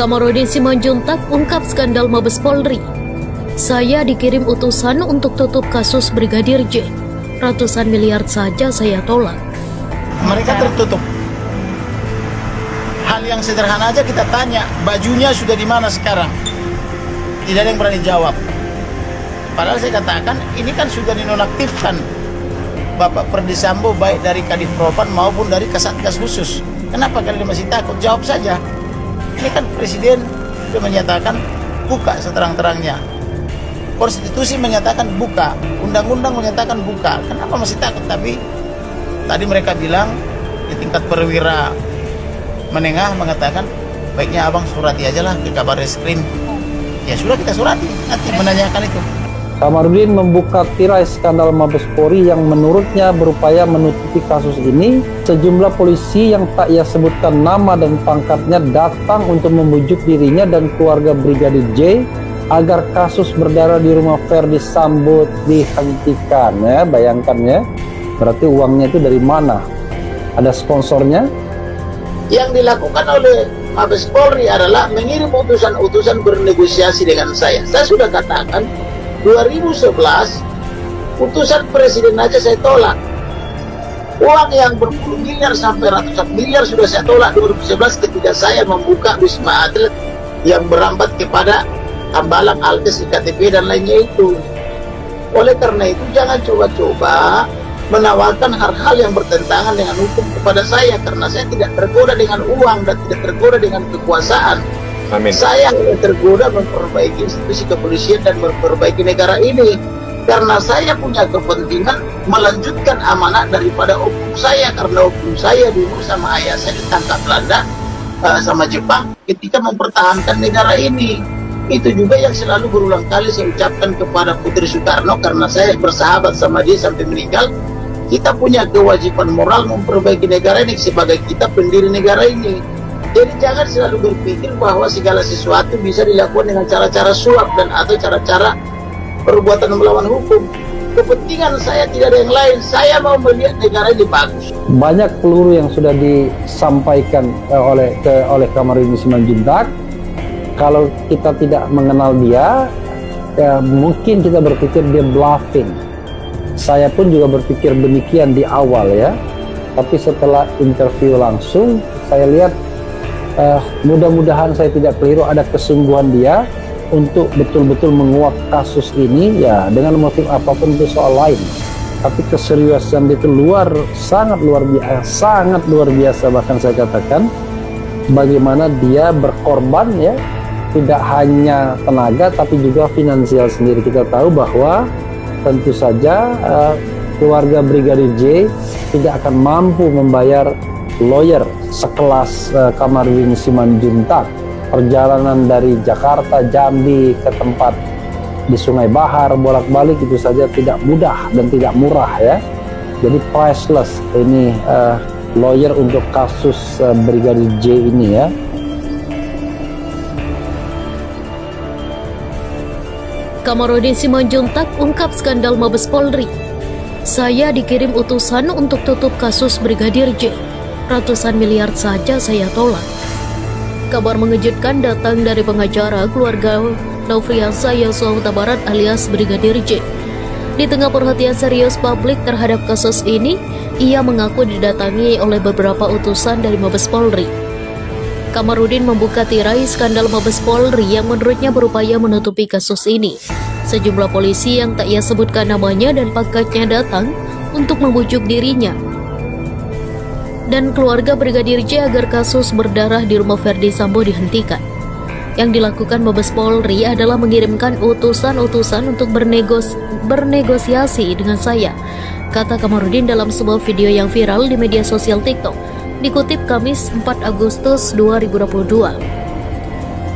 Kamarudin Simanjuntak ungkap skandal Mabes Polri. Saya dikirim utusan untuk tutup kasus Brigadir J. Ratusan miliar saja saya tolak. Mereka tertutup. Hal yang sederhana aja kita tanya, bajunya sudah di mana sekarang? Tidak ada yang berani jawab. Padahal saya katakan, ini kan sudah dinonaktifkan Bapak Ferdi Sambo baik dari Kadif Propam maupun dari Kasatgas Khusus. Kenapa kalian masih takut? Jawab saja. Ini kan Presiden sudah menyatakan buka seterang-terangnya. Konstitusi menyatakan buka, undang-undang menyatakan buka. Kenapa masih takut? Tapi tadi mereka bilang di tingkat perwira menengah mengatakan baiknya abang surati aja lah ke kabar reskrim. Ya sudah, kita surati, nanti menanyakan itu. Kamarudin membuka tirai skandal Mabes Polri yang menurutnya berupaya menutupi kasus ini. Sejumlah polisi yang tak ia sebutkan nama dan pangkatnya datang untuk membujuk dirinya dan keluarga Brigadir J agar kasus berdarah di rumah Ferdi Sambo dihentikan. Ya, bayangkan ya, berarti uangnya itu dari mana? Ada sponsornya? Yang dilakukan oleh Mabes Polri adalah mengirim utusan-utusan bernegosiasi dengan saya. Saya sudah katakan 2011 putusan presiden aja saya tolak. Uang yang berpuluh miliar sampai ratusan miliar sudah saya tolak 2011 ketika saya membuka Wisma Atlet yang berambat kepada Hambalang, Alkes, IKTP dan lainnya itu. Oleh karena itu jangan coba-coba menawarkan hal-hal yang bertentangan dengan hukum kepada saya, karena saya tidak tergoda dengan uang dan tidak tergoda dengan kekuasaan. Amin. Saya hanya tergoda memperbaiki institusi kepolisian dan memperbaiki negara ini, karena saya punya kepentingan melanjutkan amanah daripada opung saya, karena opung saya dulu sama ayah saya ditangkap Belanda sama Jepang ketika mempertahankan negara ini. Itu juga yang selalu berulang kali saya ucapkan kepada Putri Soekarno, karena saya bersahabat sama dia sampai meninggal. Kita punya kewajiban moral memperbaiki negara ini sebagai kita pendiri negara ini. Jadi jangan selalu berpikir bahwa segala sesuatu bisa dilakukan dengan cara-cara suap dan atau cara-cara perbuatan melawan hukum. Kepentingan saya tidak ada yang lain. Saya mau melihat negara ini bagus. Banyak peluru yang sudah disampaikan oleh Kamarudin Simanjuntak. Kalau kita tidak mengenal dia, ya mungkin kita berpikir dia bluffing. Saya pun juga berpikir demikian di awal ya. Tapi setelah interview langsung, saya lihat mudah-mudahan saya tidak keliru, ada kesungguhan dia untuk betul-betul menguak kasus ini ya, dengan motif apapun itu soal lain. Tapi keseriusan itu sangat luar biasa bahkan saya katakan, bagaimana dia berkorban ya, tidak hanya tenaga tapi juga finansial sendiri. Kita tahu bahwa tentu saja keluarga Brigadir J tidak akan mampu membayar lawyer sekelas Kamarudin Simanjuntak. Perjalanan dari Jakarta, Jambi ke tempat di Sungai Bahar bolak-balik itu saja tidak mudah dan tidak murah ya. Jadi priceless ini lawyer untuk kasus Brigadir J ini ya. Kamarudin Simanjuntak ungkap skandal Mabes Polri. Saya dikirim utusan untuk tutup kasus Brigadir J. Ratusan miliar saja saya tolak. Kabar mengejutkan datang dari pengacara keluarga Nofriansa Yosua Huta Barat alias Brigadir J. Di tengah perhatian serius publik terhadap kasus ini, ia mengaku didatangi oleh beberapa utusan dari Mabes Polri. Kamarudin membuka tirai skandal Mabes Polri yang menurutnya berupaya menutupi kasus ini. Sejumlah polisi yang tak ia sebutkan namanya dan pangkatnya datang untuk membujuk dirinya dan keluarga Brigadir J agar kasus berdarah di rumah Ferdi Sambo dihentikan. Yang dilakukan Mabes Polri adalah mengirimkan utusan-utusan untuk bernegosiasi dengan saya, kata Kamarudin dalam sebuah video yang viral di media sosial TikTok, dikutip Kamis 4 Agustus 2022.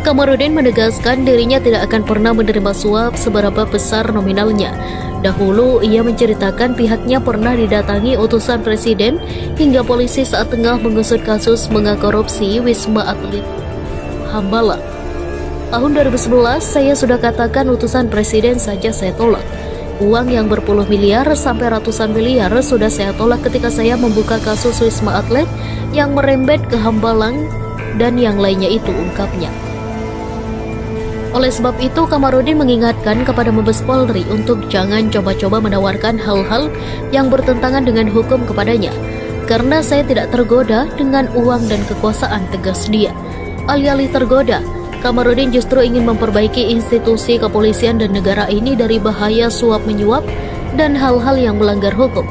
Kamarudin menegaskan dirinya tidak akan pernah menerima suap seberapa besar nominalnya. Dahulu ia menceritakan pihaknya pernah didatangi utusan presiden hingga polisi saat tengah mengusut kasus megakorupsi Wisma Atlet Hambalang. Tahun 2011 saya sudah katakan utusan presiden saja saya tolak. Uang yang berpuluh miliar sampai ratusan miliar sudah saya tolak ketika saya membuka kasus Wisma Atlet yang merembet ke Hambalang dan yang lainnya itu, ungkapnya. Oleh sebab itu, Kamarudin mengingatkan kepada Mabes Polri untuk jangan coba-coba menawarkan hal-hal yang bertentangan dengan hukum kepadanya. Karena saya tidak tergoda dengan uang dan kekuasaan, tegas dia. Alih-alih tergoda, Kamarudin justru ingin memperbaiki institusi kepolisian dan negara ini dari bahaya suap menyuap dan hal-hal yang melanggar hukum.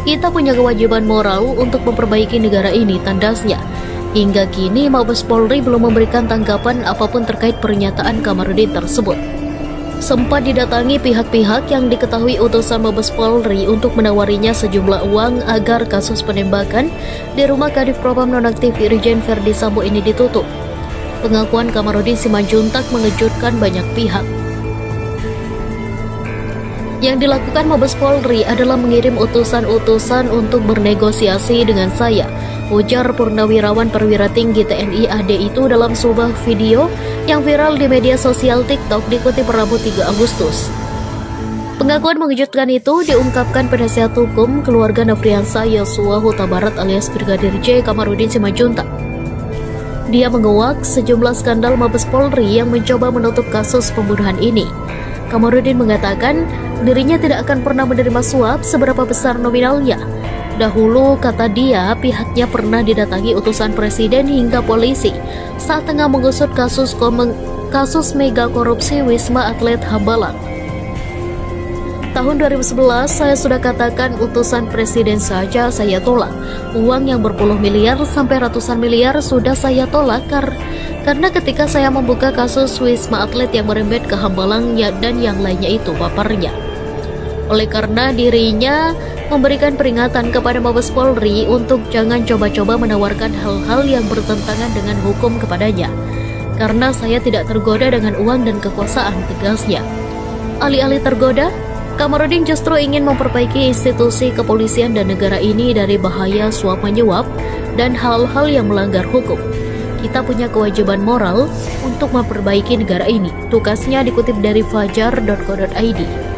Kita punya kewajiban moral untuk memperbaiki negara ini, tandasnya. Hingga kini Mabes Polri belum memberikan tanggapan apapun terkait pernyataan Kamarudin tersebut. Sempat didatangi pihak-pihak yang diketahui utusan Mabes Polri untuk menawarinya sejumlah uang agar kasus penembakan di rumah Kadif Propam nonaktif Irjen Verdi Sambo ini ditutup. Pengakuan Kamarudin Simanjuntak mengejutkan banyak pihak. Yang dilakukan Mabes Polri adalah mengirim utusan-utusan untuk bernegosiasi dengan saya, ujar Purnawirawan Perwira Tinggi TNI AD itu dalam sebuah video yang viral di media sosial TikTok dikutip Rabu 3 Agustus. Pengakuan mengejutkan itu diungkapkan penasihat hukum keluarga Nofriansah Yosua Huta Barat alias Brigadir J Kamarudin Simanjuntak. Dia menguak sejumlah skandal Mabes Polri yang mencoba menutup kasus pembunuhan ini. Kamarudin mengatakan dirinya tidak akan pernah menerima suap seberapa besar nominalnya. Dahulu, kata dia, pihaknya pernah didatangi utusan presiden hingga polisi saat tengah mengusut kasus mega korupsi Wisma Atlet Hambalang. Tahun 2011, saya sudah katakan utusan presiden saja saya tolak. Uang yang berpuluh miliar sampai ratusan miliar sudah saya tolak karena ketika saya membuka kasus Wisma Atlet yang merembet ke Hambalang dan yang lainnya itu, paparnya. Oleh karena dirinya memberikan peringatan kepada Mabes Polri untuk jangan coba-coba menawarkan hal-hal yang bertentangan dengan hukum kepadanya. Karena saya tidak tergoda dengan uang dan kekuasaan, tegasnya. Alih-alih tergoda, Kamarudin justru ingin memperbaiki institusi kepolisian dan negara ini dari bahaya suap menyuap dan hal-hal yang melanggar hukum. Kita punya kewajiban moral untuk memperbaiki negara ini, tugasnya dikutip dari fajar.co.id.